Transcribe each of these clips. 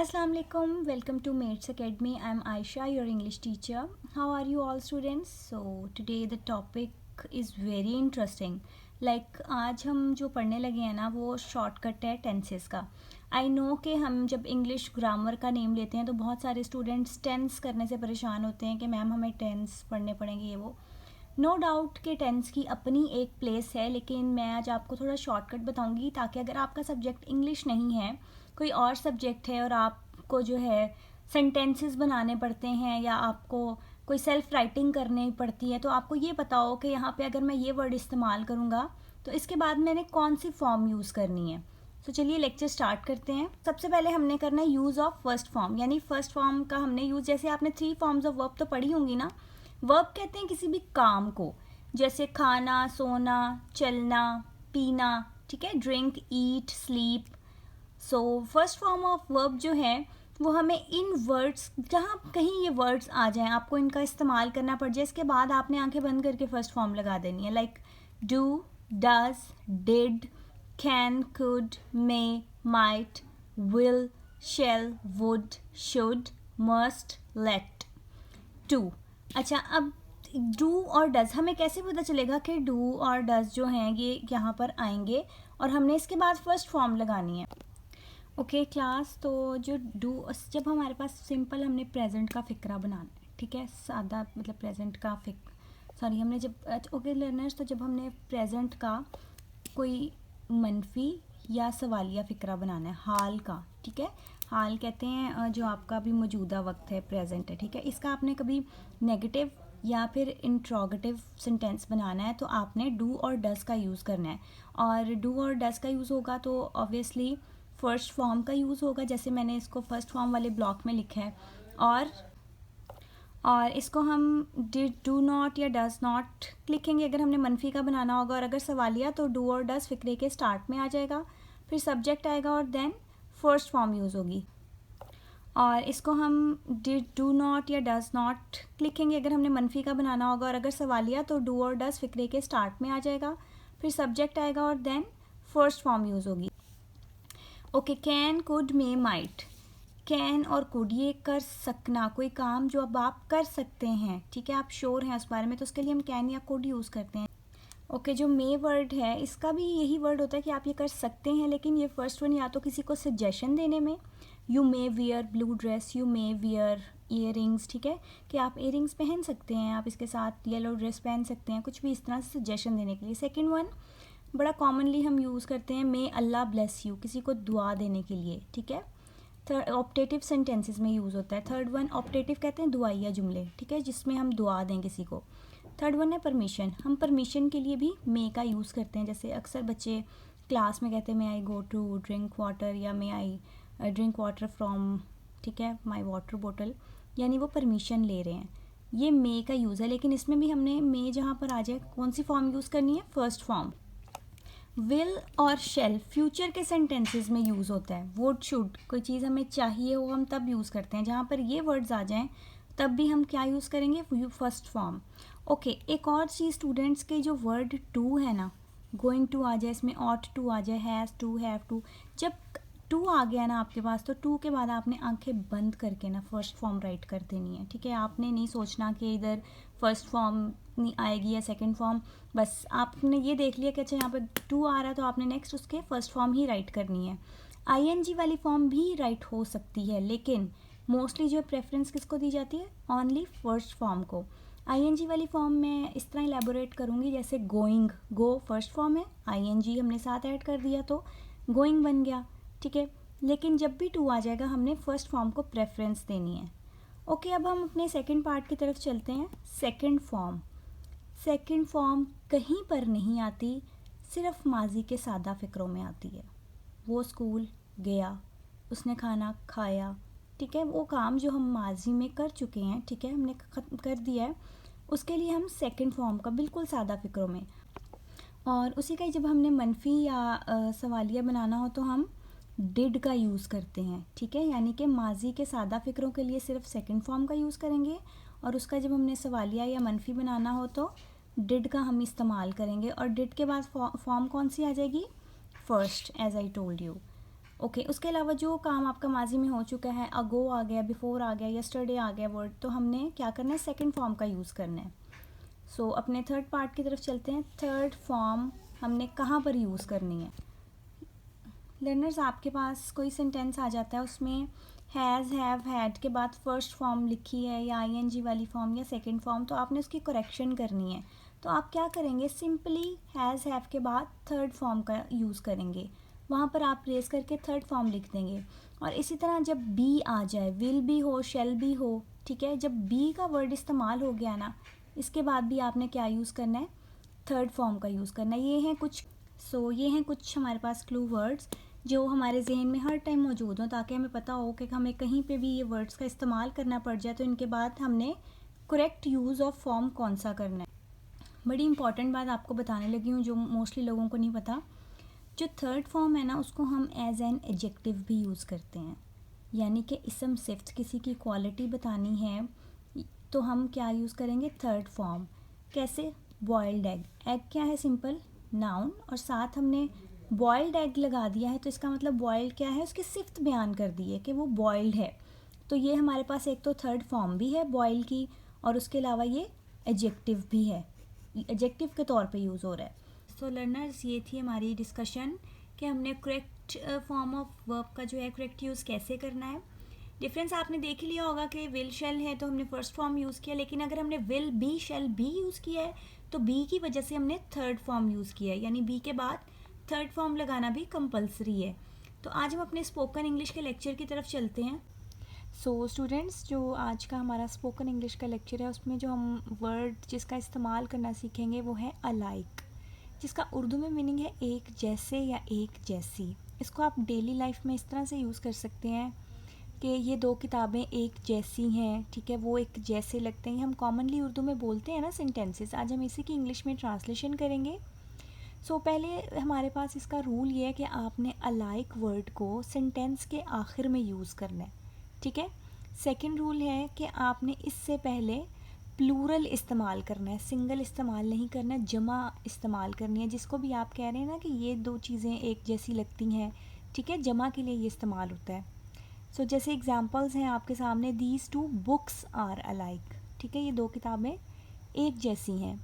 Assalamu alaikum. Welcome to Mates Academy. I'm Aisha, your English teacher. How are you all students? So today the topic is very interesting. Like आज हम जो पढ़ने लगे हैं ना वो शॉर्टकट है टेंसेस का. आई नो कि हम जब इंग्लिश ग्रामर का नेम लेते हैं तो बहुत सारे स्टूडेंट्स टेंस करने से परेशान होते हैं कि मैम हमें टेंस पढ़ने पड़ेंगे ये वो. नो डाउट कि टेंस की अपनी एक प्लेस है, लेकिन मैं आज आपको थोड़ा शॉर्टकट बताऊंगी ताकि अगर आपका सब्जेक्ट इंग्लिश नहीं है, कोई और सब्जेक्ट है और आपको जो है सेंटेंसेस बनाने पड़ते हैं या आपको कोई सेल्फ राइटिंग करनी पड़ती है, तो आपको ये पता हो कि यहाँ पे अगर मैं ये वर्ड इस्तेमाल करूँगा तो इसके बाद मैंने कौन सी फॉर्म यूज़ करनी है. तो चलिए लेक्चर स्टार्ट करते हैं. सबसे पहले हमने करना है यूज़ ऑफ फर्स्ट फॉर्म, यानी फर्स्ट फॉर्म का हमने यूज़, जैसे आपने 3 फॉर्म्स ऑफ वर्ब तो पढ़ी होंगी ना. वर्ब कहते हैं किसी भी काम को, जैसे खाना, सोना, चलना, पीना, ठीक है, drink, eat, sleep. So first form of verb जो है वो हमें इन वर्ड्स, जहाँ कहीं ये वर्ड्स आ जाएं, आपको इनका इस्तेमाल करना पड़ जाए, इसके बाद आपने आंखें बंद करके फर्स्ट फॉर्म लगा देनी है. Like do, does, did, can, could, may, might, will, shall, would, should, must, let, to. अच्छा, अब डू और डज हमें कैसे पता चलेगा कि डू और डज जो हैं ये यहाँ पर आएंगे और हमने इसके बाद फर्स्ट फॉर्म लगानी है. ओके क्लास, तो जो डू, जब हमारे पास सिंपल हमने प्रेजेंट का फ़िक्रा बनाना है, ठीक है, सादा मतलब प्रेजेंट का हमने जब ओके लर्नर्स, तो जब हमने प्रेजेंट का कोई मनफी या सवालिया फ़िक्रा बनाना है हाल का, ठीक है, हाल कहते हैं जो आपका भी मौजूदा वक्त है, प्रेजेंट है, ठीक है, इसका आपने कभी नेगेटिव या फिर इंट्रोगेटिव सेंटेंस बनाना है तो आपने डू और डज का यूज़ करना है. और डू और डज का यूज़ होगा तो ऑब्वियसली फर्स्ट फॉर्म का यूज़ होगा, जैसे मैंने इसको फर्स्ट फॉर्म वाले ब्लॉक में लिखा है. और इसको हम डिड, डू नॉट या डज नॉट लिखेंगे अगर हमने मनफी का बनाना होगा, और अगर सवालिया तो डू और डज फ़िक्रे के स्टार्ट में आ जाएगा, फिर सब्जेक्ट आएगा और देन फर्स्ट फॉर्म यूज़ होगी. और इसको हम डिड, डू नॉट या डज नॉट लिखेंगे अगर हमने मनफी का बनाना होगा, और अगर सवालिया तो डू और डज फ़िक्रे के स्टार्ट में आ जाएगा, फिर सब्जेक्ट आएगा और देन फर्स्ट फॉर्म यूज़ होगी. Okay, can, could, may, might. Can और कुड, ये कर सकना, कोई काम जो अब आप कर सकते हैं, ठीक है, आप श्योर हैं उस बारे में, तो उसके लिए हम कैन या कुड यूज़ करते हैं. ओके, जो मे वर्ड है इसका भी यही वर्ड होता है कि आप ये कर सकते हैं, लेकिन ये फर्स्ट वन या तो किसी को सजेशन देने में, you may wear blue dress, you may wear year rings, ठीक है, कि आप ईयर रिंग्स पहन सकते हैं, आप इसके साथ येलो ड्रेस पहन सकते हैं, कुछ भी इस तरह से सजेशन देने के लिए. सेकेंड वन बड़ा कॉमनली हम यूज़ करते हैं, मे अल्लाह ब्लेस यू, किसी को दुआ देने के लिए, ठीक है. थर्ड ऑप्टेटिव सेंटेंसेस में यूज़ होता है. थर्ड वन ऑप्टेटिव कहते हैं दुआइया जुमले, ठीक है, जिसमें हम दुआ दें किसी को. थर्ड वन है परमिशन, हम परमिशन के लिए भी मे का यूज़ करते हैं, जैसे अक्सर बच्चे क्लास में कहते हैं मे आई गो टू ड्रिंक वाटर या मे आई ड्रिंक वाटर फ्रॉम, ठीक है, माई वाटर बोटल, यानी वो परमिशन ले रहे हैं. ये मे का यूज़ है, लेकिन इसमें भी हमने मे जहाँ पर आ जाए कौन सी फॉर्म यूज़ करनी है, फर्स्ट फॉर्म. विल और शेल फ्यूचर के सेंटेंसेस में यूज़ होता है. वुड, शुड, कोई चीज़ हमें चाहिए हो हम तब यूज़ करते हैं, जहाँ पर ये वर्ड्स आ जाएं तब भी हम क्या यूज़ करेंगे, फर्स्ट फॉर्म. ओके, एक और चीज़ स्टूडेंट्स के, जो वर्ड टू है ना, गोइंग टू आ जाए, इसमें ऑट टू आ जाए, हैज़ टू, हैव टू, जब टू आ गया ना आपके पास, तो टू के बाद आपने आंखें बंद करके ना फर्स्ट फॉर्म राइट कर देनी है, ठीक है. आपने नहीं सोचना कि इधर फर्स्ट फॉर्म नहीं आएगी या सेकंड फॉर्म, बस आपने ये देख लिया कि अच्छा यहाँ पे टू आ रहा है तो आपने नेक्स्ट उसके फर्स्ट फॉर्म ही राइट करनी है. आईएनजी वाली फॉर्म भी राइट हो सकती है, लेकिन मोस्टली जो प्रेफरेंस किसको दी जाती है, ओनली फर्स्ट फॉर्म को. आईएनजी वाली फॉर्म में इस तरह एलेबोरेट करूँगी, जैसे गोइंग, गो फर्स्ट फॉर्म है, आईएनजी हमने साथ ऐड कर दिया तो गोइंग बन गया, ठीक है, लेकिन जब भी टू आ जाएगा हमने फर्स्ट फॉर्म को प्रेफरेंस देनी है. ओके, अब हम अपने सेकंड पार्ट की तरफ चलते हैं. Second form. सेकंड फॉर्म कहीं पर नहीं आती, सिर्फ माजी के सादा फ़िक्रों में आती है. वो स्कूल गया, उसने खाना खाया, ठीक है, वो काम जो हम माजी में कर चुके हैं, ठीक है, हमने ख़त्म कर दिया है, उसके लिए हम सेकंड फॉर्म का बिल्कुल सादा फ़िक्रों में. और उसी का जब हमने मनफी या सवालिया बनाना हो तो हम डिड का यूज़ करते हैं, ठीक है, यानी कि माजी के सादा फ़िक्रों के लिए सिर्फ सेकंड फॉर्म का यूज़ करेंगे, और उसका जब हमने सवालिया या मनफी बनाना हो तो डिड का हम इस्तेमाल करेंगे. और डिड के बाद फॉर्म कौन सी आ जाएगी, first, as I told you. Okay उसके अलावा जो काम आपका माजी में हो चुका है, अगो आ गया, बिफोर आ गया, यस्टरडे आ गया वर्ड, तो हमने क्या करना है, सेकंड फॉर्म का यूज़ करना है। सो अपने थर्ड पार्ट की तरफ चलते हैं। थर्ड फॉर्म हमने कहाँ पर यूज़ करनी है। लर्नर्स, आपके पास कोई सेंटेंस आ जाता है, उसमें हैज़, हैव, हैड के बाद फर्स्ट फॉर्म लिखी है या आईएनजी वाली फॉर्म या सेकंड फॉर्म, तो आपने उसकी करेक्शन करनी है। तो आप क्या करेंगे, सिंपली हैज़, हैव के बाद थर्ड फॉर्म का यूज़ करेंगे, वहाँ पर आप रेस करके थर्ड फॉर्म लिख देंगे। और इसी तरह जब बी आ जाए, विल भी हो, शेल भी हो, ठीक है, जब बी का वर्ड इस्तेमाल हो गया ना, इसके बाद भी आपने क्या यूज़ करना है, थर्ड फॉर्म का यूज़ करना है। ये हैं कुछ हमारे पास क्लू वर्ड्स जो हमारे जहन में हर टाइम मौजूद हों, ताकि हमें पता हो कि हमें कहीं पे भी ये वर्ड्स का इस्तेमाल करना पड़ जाए तो इनके बाद हमने करेक्ट यूज़ ऑफ फॉर्म कौन सा करना है। बड़ी इंपॉर्टेंट बात आपको बताने लगी हूँ जो मोस्टली लोगों को नहीं पता। जो थर्ड फॉर्म है ना, उसको हम एज एन एडजेक्टिव भी यूज़ करते हैं, यानी कि इसम सिफ्त किसी की क्वालिटी बतानी है तो हम क्या यूज़ करेंगे, थर्ड फॉर्म। कैसे, बॉइल्ड एग, एग क्या है, सिंपल नाउन, और साथ हमने बॉइल्ड एग लगा दिया है, तो इसका मतलब बॉइल्ड क्या है, उसकी सिफ्त बयान कर दी है कि वो बॉइल्ड है। तो ये हमारे पास एक तो थर्ड फॉर्म भी है बॉइल की, और उसके अलावा ये एडजेक्टिव भी है, एडजेक्टिव के तौर पे यूज़ हो रहा है। सो लर्नर्स, ये थी हमारी डिस्कशन कि हमने करेक्ट फॉर्म ऑफ वर्ब का जो है करेक्ट यूज़ कैसे करना है। डिफरेंस आपने देख लिया होगा कि विल शेल है तो हमने फर्स्ट फॉर्म यूज़ किया, लेकिन अगर हमने will be shall be use किया है तो बी की वजह से हमने थर्ड फॉर्म यूज़ किया है, यानी बी के बाद थर्ड फॉर्म लगाना भी कंपलसरी है। तो आज हम अपने स्पोकन इंग्लिश के लेक्चर की तरफ चलते हैं। सो स्टूडेंट्स, जो आज का हमारा स्पोकन इंग्लिश का लेक्चर है उसमें जो हम वर्ड जिसका इस्तेमाल करना सीखेंगे वो है अलाइक, जिसका उर्दू में मीनिंग है एक जैसे या एक जैसी। इसको आप डेली लाइफ में इस तरह से यूज़ कर सकते हैं कि ये दो किताबें एक जैसी हैं, ठीक है, वो एक जैसे लगते हैं। हम कॉमनली उर्दू में बोलते हैं ना सेंटेंसेस, आज हम इसी की इंग्लिश में ट्रांसलेशन करेंगे। पहले हमारे पास इसका रूल ये है कि आपने अलाइक वर्ड को सेंटेंस के आखिर में यूज़ करना है, ठीक है। सेकंड रूल है कि आपने इससे पहले प्लूरल इस्तेमाल करना है, सिंगल इस्तेमाल नहीं करना है, जमा इस्तेमाल करनी है। जिसको भी आप कह रहे हैं ना कि ये दो चीज़ें एक जैसी लगती हैं, ठीक है, जमा के लिए ये इस्तेमाल होता है। जैसे एग्जांपल्स हैं आपके सामने, these two books are alike, ठीक है, ये दो किताबें एक जैसी हैं।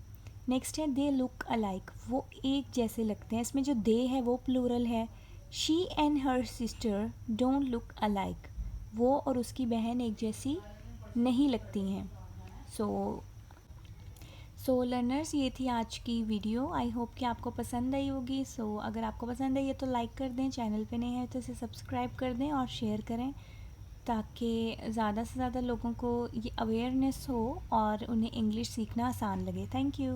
नेक्स्ट है दे लुक अलाइक, वो एक जैसे लगते हैं, इसमें जो दे है वो प्लूरल है। She and her sister don't look alike, वो और उसकी बहन एक जैसी नहीं लगती हैं। सो लर्नर्स, ये थी आज की वीडियो, आई होप कि आपको पसंद आई होगी। अगर आपको पसंद आई है तो लाइक कर दें, चैनल पे नए हैं तो इसे सब्सक्राइब कर दें और शेयर करें, ताकि ज़्यादा से ज़्यादा लोगों को ये अवेयरनेस हो और उन्हें इंग्लिश सीखना आसान लगे। Thank you.